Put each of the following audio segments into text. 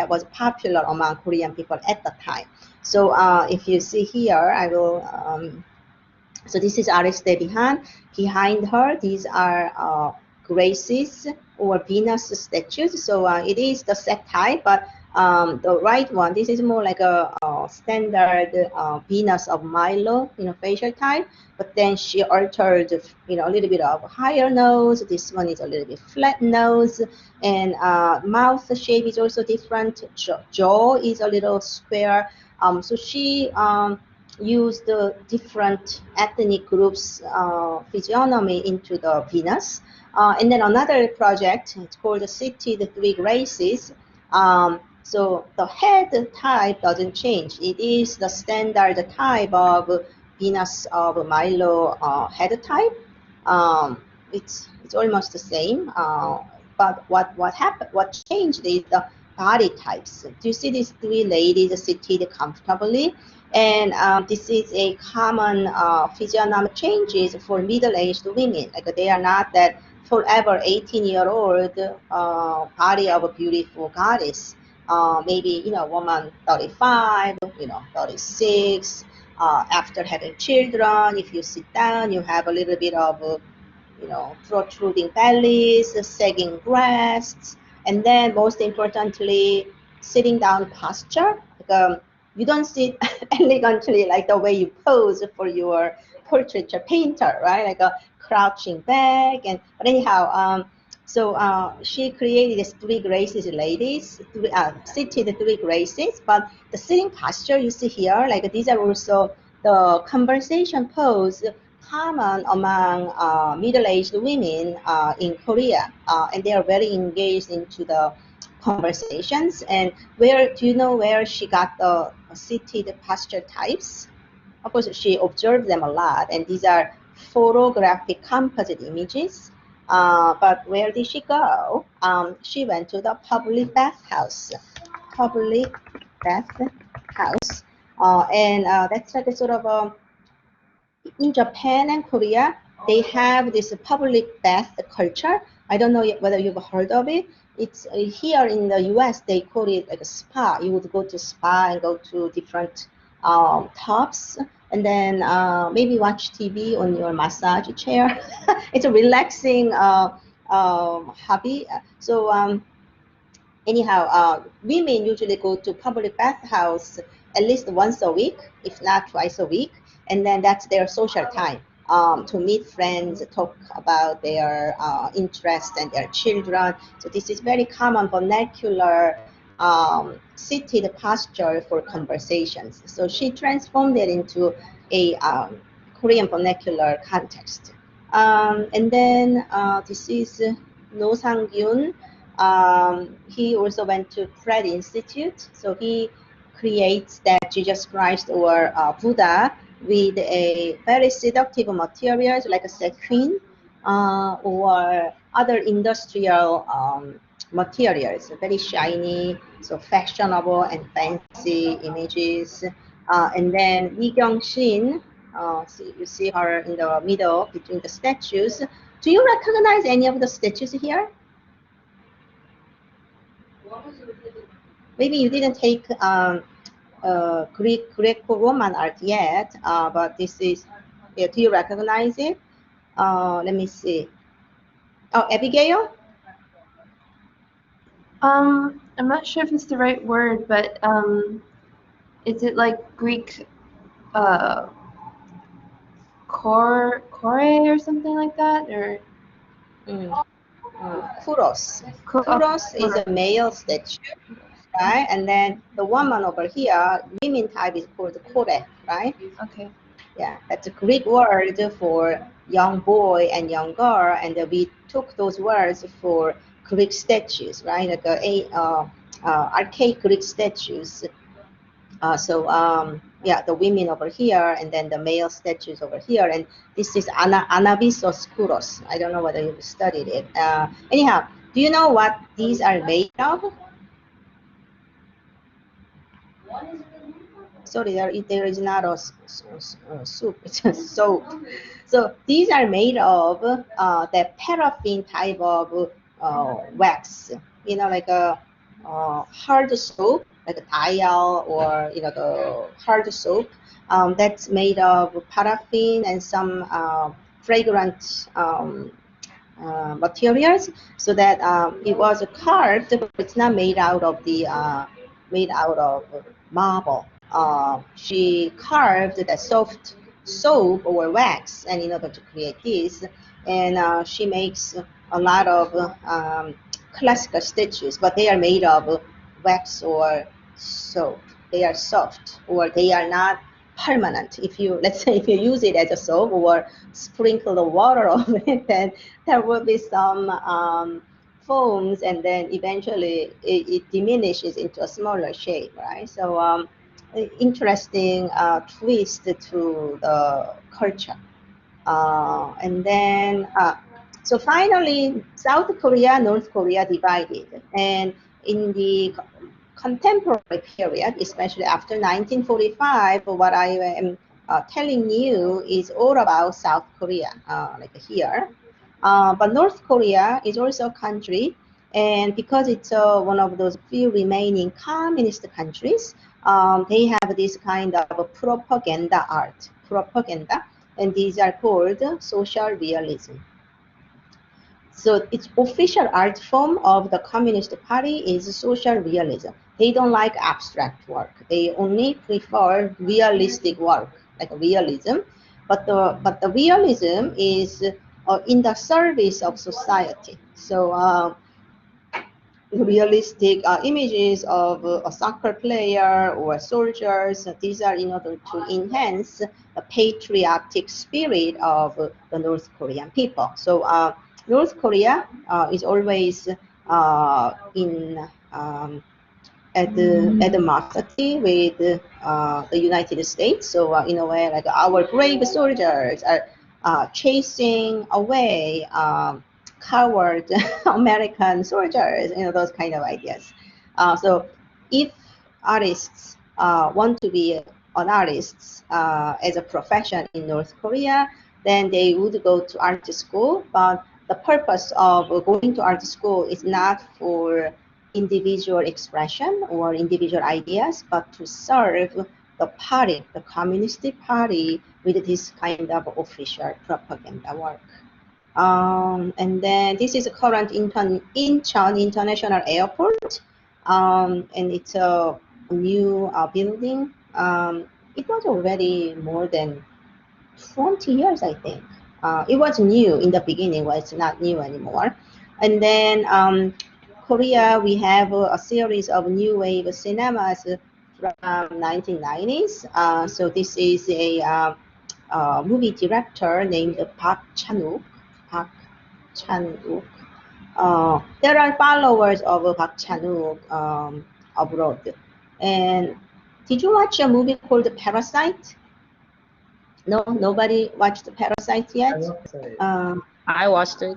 that was popular among Korean people at the time. So if you see here, I will. So this is Aris Debihan. Behind her, these are Graces or Venus statues. So it is the set type, but the right one, this is more like a standard Venus of Milo, facial type. But then she altered, a little bit of higher nose. This one is a little bit flat nose, and mouth shape is also different. Jaw is a little square. So she use the different ethnic groups' physiognomy into the Venus. And then another project, it's called the City, the Three Graces. So the head type doesn't change. It is the standard type of Venus of Milo head type. It's almost the same. But what happened? What changed is the body types. Do you see these three ladies seated comfortably? And this is a common physiognomic changes for middle-aged women. Like they are not that forever 18-year-old body of a beautiful goddess. Maybe woman 35, 36. After having children, if you sit down, you have a little bit of protruding bellies, sagging breasts, and then most importantly, sitting down posture. You don't sit elegantly like the way you pose for your portraiture painter, right? Like a crouching back. But anyhow, so she created these three graces, ladies, seated three graces. But the sitting posture you see here, like these are also the conversation pose common among middle-aged women in Korea, and they are very engaged into the conversations. And where do you know where she got the seated posture types? Of course, she observed them a lot, and these are photographic composite images. But where did she go? She went to the public bathhouse. Public bathhouse, and that's like a sort of in Japan and Korea, they have this public bath culture. I don't know whether you've heard of it. It's here in the US, they call it like a spa. You would go to spa and go to different tubs, and then maybe watch TV on your massage chair. It's a relaxing hobby. So anyhow, women usually go to public bathhouse at least once a week, if not twice a week. And then that's their social time to meet friends, talk about their interests and their children. So this is very common vernacular seated posture for conversations. So she transformed it into a Korean vernacular context. And then this is No Sang-gyun. He also went to Pratt Institute. So he creates that Jesus Christ or Buddha with a very seductive materials like a sequin or other industrial materials, very shiny, so fashionable and fancy images. And then Lee Kyung-shin, you see her in the middle between the statues. Do you recognize any of the statues here? Maybe you didn't take Greco-Roman art yet, but this is, yeah, do you recognize it? Let me see. Oh, Abigail? I'm not sure if it's the right word, but is it like Greek core or something like that, or? Kuros. Kuros is a male statue, right? And then the woman over here, women type is called kore, right? Okay. Yeah, that's a Greek word for young boy and young girl, and we took those words for Greek statues, right? Like archaic Greek statues. Yeah, the women over here, and then the male statues over here, and this is Anavisos Kuros. I don't know whether you've studied it. Anyhow, do you know what these are made of? Sorry, there is not a soup, it's a soap. So these are made of the paraffin type of wax, like a hard soap, like a dial or the hard soap that's made of paraffin and some fragrant materials, so that it was carved, but it's not made out of marble. She carved that soft soap or wax, and in order to create this, and she makes a lot of classical statues, but they are made of wax or soap. They are soft, or they are not permanent. If you, let's say, if you use it as a soap or sprinkle the water over it, then there will be some foams, and then eventually it diminishes into a smaller shape, right? So interesting twist to the culture. And then, so finally, South Korea, North Korea divided. And in the contemporary period, especially after 1945, what I am telling you is all about South Korea, like here. But North Korea is also a country, and because it's one of those few remaining communist countries, they have this kind of propaganda art, and these are called social realism. So its official art form of the Communist Party is social realism. They don't like abstract work. They only prefer realistic work, like realism. But the realism is in the service of society. So realistic images of a soccer player or soldiers. These are in order to enhance the patriotic spirit of the North Korean people. So North Korea is always in at the massacre with the United States. So in a way, like our brave soldiers are chasing away coward American soldiers, those kind of ideas. So if artists want to be an artist as a profession in North Korea, then they would go to art school. But the purpose of going to art school is not for individual expression or individual ideas, but to serve the party, the Communist Party, with this kind of official propaganda work. And then this is a current Incheon International Airport, and it's a new building. It was already more than 20 years, I think. It was new in the beginning, but it's not new anymore. And then Korea, we have a series of new wave cinemas from 1990s. So this is a movie director named Park Chan-wook. There are followers of Park Chan-wook abroad. And did you watch a movie called Parasite? No, nobody watched Parasite yet? I watched it.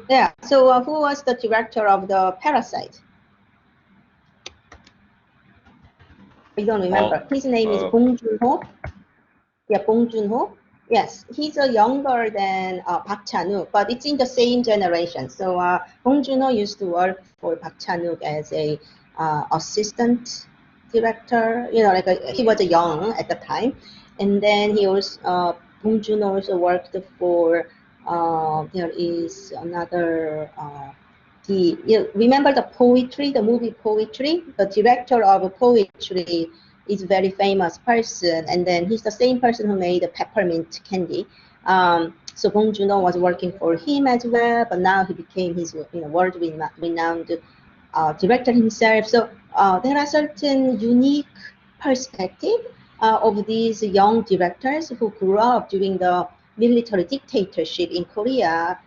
Yeah, so who was the director of the Parasite? I don't remember. His name is Bong Joon-ho. Yeah, Bong Joon-ho. Yes, he's younger than Park Chan-wook, but it's in the same generation. So Bong Joon-ho used to work for Park Chan-wook as a assistant director. Like he was young at the time, and then he also Bong Joon-ho also worked for. There is another. Remember the poetry, the movie Poetry? The director of Poetry is a very famous person, and then he's the same person who made the peppermint candy. So Bong Joon-ho was working for him as well, but now he became his world-renowned director himself. So there are certain unique perspective of these young directors who grew up during the military dictatorship in Korea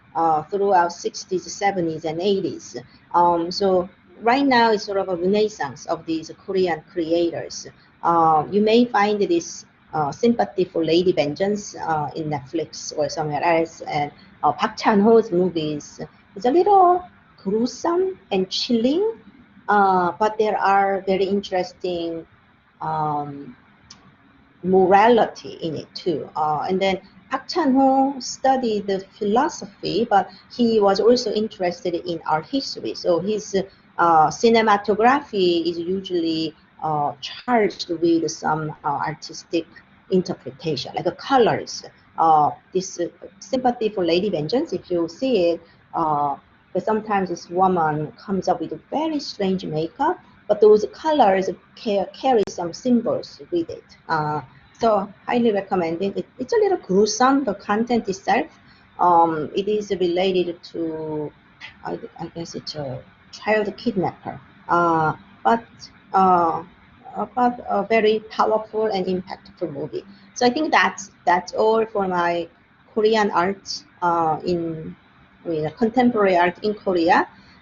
throughout 60s, 70s, and 80s. So right now it's sort of a renaissance of these Korean creators. You may find this sympathy for Lady Vengeance in Netflix or somewhere else, and Park Chan-wook's movies is a little gruesome and chilling, but there are very interesting morality in it too. And then Park Chan-wook studied philosophy, but he was also interested in art history. So his cinematography is usually charged with some artistic interpretation, like colors. This sympathy for Lady Vengeance, if you see it, but sometimes this woman comes up with a very strange makeup, but those colors carry some symbols with it. So highly recommend it. It's a little gruesome, the content itself. It is related to, I guess it's a child kidnapper, but a very powerful and impactful movie. So I think that's all for my Korean art in contemporary art in Korea.